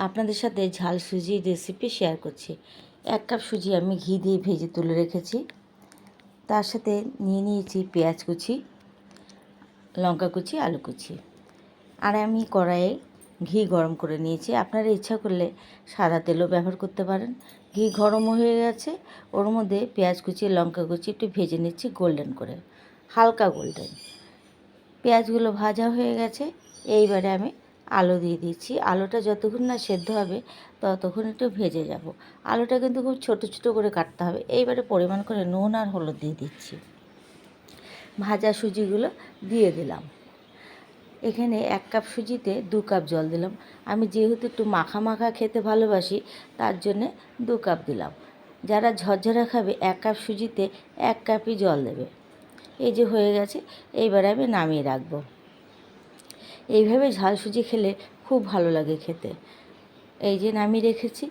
আপনাদের সাথে ঝাল সুজির রেসিপি শেয়ার করছি। 1 কাপ সুজি আমি ঘি দিয়ে ভেজে তুলে রেখেছি। তার সাথে নিয়ে নিয়েছি পেঁয়াজ কুচি, লঙ্কা কুচি, আলু কুচি। আর আমি কড়াইয়ে ঘি গরম করে নিয়েছি। আপনারা ইচ্ছা করলে সাদা তেলও ব্যবহার করতে পারেন। ঘি গরম হয়ে গেছে, ওর মধ্যে পেঁয়াজ কুচি, লঙ্কা কুচি একটু ভেজে নিচ্ছি গোল্ডেন করে, হালকা গোল্ডেন। পেঁয়াজগুলো ভাজা হয়ে গেছে, এইবারে আমি আলু দিয়ে দিচ্ছি। আলুটা যতক্ষণ না সেদ্ধ হবে ততক্ষণ একটু ভেজে যাব। আলুটা কিন্তু খুব ছোটো ছোটো করে কাটতে হবে। এইবারে পরিমাণ করে নুন আর হলুদ দিয়ে দিচ্ছি। ভাজা সুজিগুলো দিয়ে দিলাম। এখানে 1 কাপ সুজিতে 2 কাপ জল দিলাম। আমি যেহেতু একটু মাখা মাখা খেতে ভালোবাসি, তার জন্যে 2 কাপ দিলাম। যারা ঝরঝরা খাবে 1 কাপ সুজিতে 1 কাপই জল দেবে। এই যে হয়ে গেছে, এইবারে আমি নামিয়ে রাখবো। এইভাবে ঝাল সুজি খেলে খুব ভালো লাগে খেতে। এই যে নামিয়ে রেখেছি।